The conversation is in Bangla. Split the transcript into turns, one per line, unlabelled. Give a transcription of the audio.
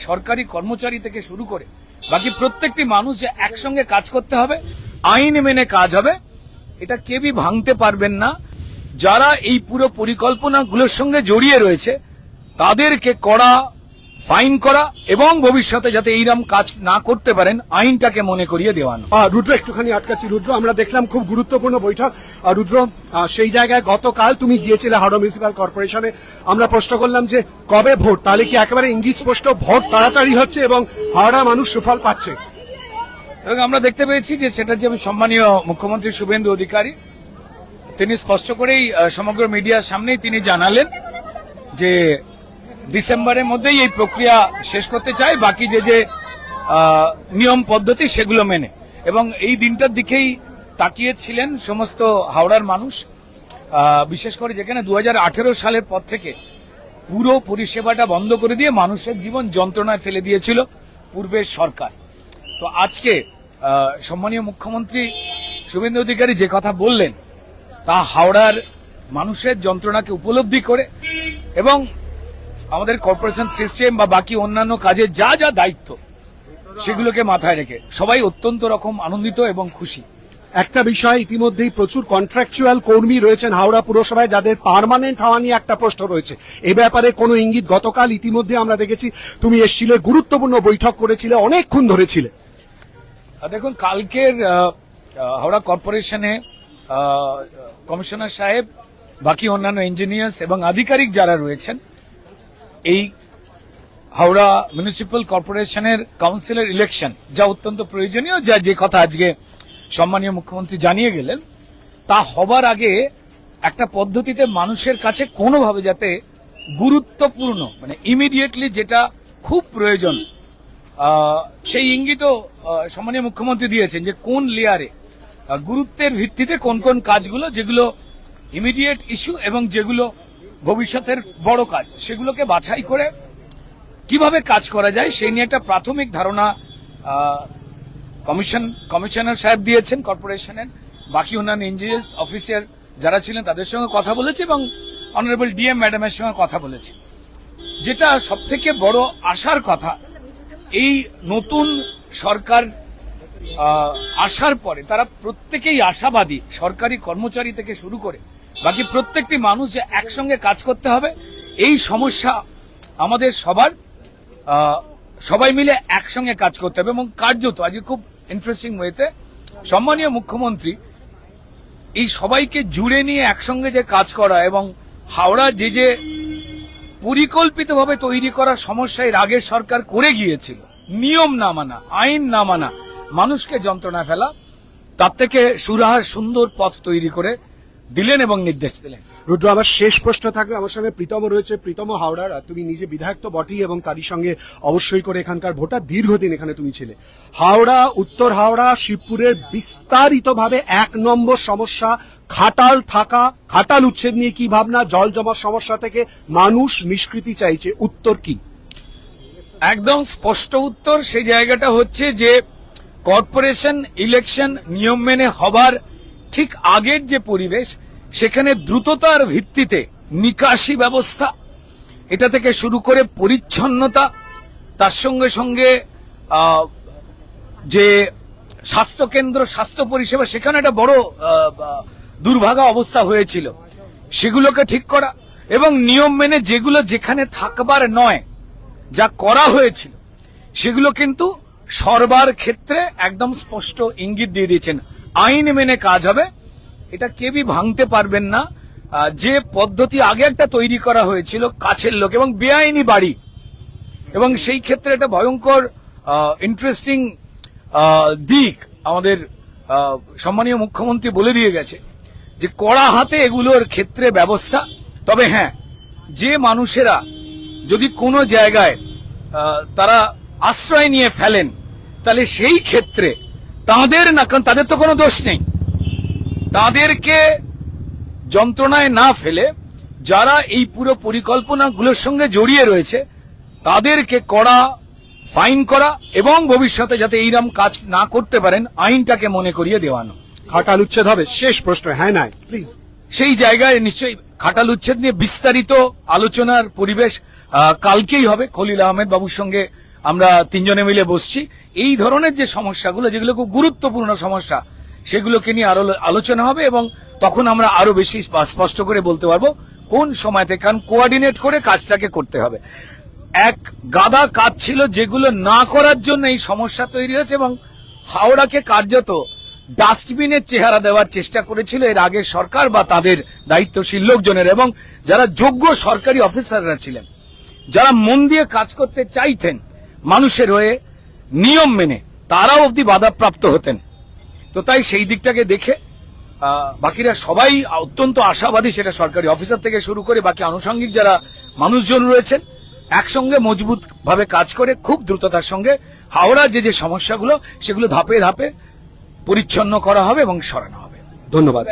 সরকারি কর্মচারী থেকে শুরু করে বাকি প্রত্যেকটি মানুষ যে একসঙ্গে কাজ করতে হবে, আইন মেনে কাজ হবে, এটা কেউই ভাঙতে পারবেন না। যারা এই পুরো পরিকল্পনাগুলোর সঙ্গে জড়িয়ে রয়েছে তাদেরকে কড়া ফাইন করা এবং ভবিষ্যতে যাতে এইরকম কাজ না করতে পারেন আইনটাকে মনে করিয়ে দেওয়ানো।
রুদ্র, একটুখানি আটকাচ্ছি। রুদ্র, আমরা দেখলাম খুব গুরুত্বপূর্ণ বৈঠক। রুদ্র, সেই জায়গায় গতকাল তুমি গিয়েছিলে হাওড়া মিউনিসিপ্যাল কর্পোরেশনে। আমরা প্রশ্ন করলাম যে কবে ভোট, তাহলে কি একেবারে ইঙ্গিত স্পষ্ট ভোট তাড়াতাড়ি হচ্ছে এবং হাওড়া মানুষ সুফল পাচ্ছে?
এবং আমরা দেখতে পেয়েছি যে সেটা যে সম্মানীয় মুখ্যমন্ত্রী শুভেন্দু অধিকারী তিনি স্পষ্ট করেই সমগ্র মিডিয়ার সামনেই তিনি জানালেন যে ডিসেম্বরের মধ্যেই এই প্রক্রিয়া শেষ করতে চায়, বাকি যে নিয়ম পদ্ধতি সেগুলো মেনে। এবং এই দিনটার দিকেই তাকিয়েছিলেন সমস্ত হাওড়ার মানুষ, বিশেষ করে যেখানে 2018 সালের পর থেকে পুরো পরিষেবাটা বন্ধ করে দিয়ে মানুষের জীবন যন্ত্রণায় ফেলে দিয়েছিল পূর্বের সরকার। তো আজকে সম্মানীয় মুখ্যমন্ত্রী শুভেন্দু অধিকারী যে কথা বললেন তা হাওড়ার মানুষের যন্ত্রণাকে উপলব্ধি করে এবং আমাদের কর্পোরেশন সিস্টেম বা বাকি অন্যান্য কাজে যা যা দায়িত্ব সেগুলোকে মাথায় রেখে সবাই অত্যন্ত রকম আনন্দিত এবং খুশি।
একটা বিষয়, ইতিমধ্যেই প্রচুর কন্ট্রাকচুয়াল কর্মী রয়েছেন হাওড়া পুরসভায় যাদের পার্মানেন্ট হওয়া নিয়ে একটা প্রশ্ন রয়েছে। এ ব্যাপারে কোনো ইঙ্গিত? গতকাল ইতিমধ্যে আমরা দেখেছি তুমি এসেছিলে, গুরুত্বপূর্ণ বৈঠক করেছিলে, অনেকক্ষণ ধরেছিলে।
দেখুন, কালকের হাওড়া কর্পোরেশনে কমিশনার সাহেব, বাকি অন্যান্য ইঞ্জিনিয়ার্স এবং আধিকারিক যারা রয়েছেন এই হাওড়া মিউনিসিপ্যাল কর্পোরেশনের কাউন্সিলর ইলেকশন যা অত্যন্ত প্রয়োজনীয়, যা যে কথা আজকে সম্মানীয় মুখ্যমন্ত্রী জানিয়ে গেলেন, তা হবার আগে একটা পদ্ধতিতে মানুষের কাছে কোনোভাবে যাতে গুরুত্বপূর্ণ মানে ইমিডিয়েটলি যেটা খুব প্রয়োজন সেই ইঙ্গিতও সম্মানীয় মুখ্যমন্ত্রী দিয়েছেন যে কোন লেয়ারে গুরুত্বের ভিত্তিতে কোন কোন কাজগুলো যেগুলো ইমিডিয়েট ইস্যু এবং যেগুলো ভবিষ্যতের বড় কাজ সেগুলোকে বাছাই করে কিভাবে কাজ করা যায় সেই নিয়ে একটা প্রাথমিক ধারণা কমিশনার সাহেব দিয়েছেন কর্পোরেশনের, বাকি অন্যান্য ইঞ্জিনিয়ার্স অফিসার যারা ছিলেন তাদের সঙ্গে কথা বলেছে এবং অনারেবল ডিএম ম্যাডামের সঙ্গে কথা বলেছে। যেটা সব থেকে বড় আশার কথা, এই নতুন সরকার আসার পরে তারা প্রত্যেকেই আশাবাদী, সরকারি কর্মচারী থেকে শুরু করে বাকি প্রত্যেকটি মানুষ যে একসঙ্গে কাজ করতে হবে, এই সমস্যা আমাদের সবার, সবাই মিলে একসঙ্গে কাজ করতে হবে। এবং কার্যত আজকে খুব ইন্টারেস্টিং ওয়েতে সম্মানীয় মুখ্যমন্ত্রী এই সবাইকে জুড়ে নিয়ে একসঙ্গে যে কাজ করা এবং হাওড়া যে পরিকল্পিতভাবে তৈরি করা সমস্যা এর আগের সরকার করে গিয়েছিল, নিয়ম না মানা, আইন না মানা, মানুষকে যন্ত্রণা ফেলা, তার থেকে সুরাহার সুন্দর পথ তৈরি করে দিলেন এবং নির্দেশ দিলেন।
রুদ্র, আমার শেষ প্রশ্ন থাকবে। আমার সঙ্গে প্রীতম রয়েছে। প্রীতম, হাওড়ার তুমি নিজে বিধায়ক তো বটেই এবং তারই সঙ্গে অবশ্যই করে এখানকার ভোটার, দীর্ঘদিন এখানে তুমি ছিলে। হাওড়া, উত্তর হাওড়া, শিবপুরের বিস্তারিতভাবে 1 নম্বর সমস্যা খাটাল থাকা, খাটাল উচ্ছেদ নিয়ে কি ভাবনা? জল জমার সমস্যা থেকে মানুষ নিষ্কৃতি চাইছে, উত্তর কি?
একদম স্পষ্ট উত্তর সেই জায়গাটা হচ্ছে যে কর্পোরেশন ইলেকশন নিয়ম মেনে হবার ঠিক আগের যে পরিবেশ সেখানে দ্রুততার ভিত্তিতে নিকাশি ব্যবস্থা এটা থেকে শুরু করে পরিচ্ছন্নতা, তার সঙ্গে সঙ্গে যে স্বাস্থ্যকেন্দ্র, স্বাস্থ্য পরিষেবা সেখানে একটা বড় দুর্ভাগা অবস্থা হয়েছিল, সেগুলোকে ঠিক করা এবং নিয়ম মেনে যেগুলো যেখানে থাকবার নয় যা করা হয়েছিল সেগুলো কিন্তু সরবার ক্ষেত্রে একদম স্পষ্ট ইঙ্গিত দিয়ে দিয়েছেন, আইন মেনে কাজ হবে, এটা কেউই ভাঙতে পারবেন না। যে পদ্ধতি আগে একটা তৈরি করা হয়েছিল কাছের লোক এবং বেআইনি বাড়ি, এবং সেই ক্ষেত্রে একটা ভয়ঙ্কর ইন্টারেস্টিং দিক আমাদের সম্মানীয় মুখ্যমন্ত্রী বলে দিয়ে গেছে যে কড়া হাতে এগুলোর ক্ষেত্রে ব্যবস্থা। তবে হ্যাঁ, যে মানুষেরা যদি কোনো জায়গায় তারা আশ্রয় নিয়ে ফেলেন তাহলে সেই ক্ষেত্রে তাদের না, কারণ তাদের তো কোনো দোষ নেই, তাদেরকে যন্ত্রণায় না ফেলে যারা এই পুরো পরিকল্পনাগুলোর সঙ্গে জড়িয়ে রয়েছে তাদেরকে কড়া ফাইন করা এবং ভবিষ্যতে যাতে এইরকম কাজ না করতে পারেন আইনটাকে মনে করিয়ে দেওয়ানো।
খাটাল উচ্ছেদ হবে? শেষ প্রশ্ন। হ্যাঁ না প্লিজ।
সেই জায়গায় নিশ্চয়ই খাটাল উচ্ছেদ নিয়ে বিস্তারিত আলোচনার পরিবেশ কালকেই হবে। খলিল আহমেদ বাবুর সঙ্গে আমরা তিনজনে মিলে বসছি। এই ধরনের যে সমস্যাগুলো, যেগুলো খুব গুরুত্বপূর্ণ সমস্যা, সেগুলোকে নিয়ে আরো আলোচনা হবে এবং তখন আমরা আরো বেশি স্পষ্ট করে বলতে পারবো কোন সময় থেকে, কারণ কোঅর্ডিনেট করে কাজটাকে করতে হবে। এক গাদা কাজ ছিল যেগুলো না করার জন্য এই সমস্যা তৈরি হয়েছে এবং হাওড়াকে কার্যত ডাস্টবিনের চেহারা দেওয়ার চেষ্টা করেছিল এর আগের সরকার বা তাদের দায়িত্বশীল লোকজনের, এবং যারা যোগ্য সরকারি অফিসাররা ছিলেন, যারা মন দিয়ে কাজ করতে চাইতেন মানুষের হয়ে নিয়ম মেনে, তারাও অব্দি বাধাপ্রাপ্ত হতেন। তো তাই সেই দিকটাকে দেখে বাকিরা সবাই অত্যন্ত আশাবাদী, সেটা সরকারি অফিসার থেকে শুরু করে বাকি আনুষঙ্গিক যারা মানুষজন রয়েছেন, একসঙ্গে মজবুত ভাবে কাজ করে খুব দ্রুততার সঙ্গে হাওড়ার যে সমস্যাগুলো সেগুলো ধাপে ধাপে পরিচ্ছন্ন করা হবে এবং সরানো হবে।
ধন্যবাদ।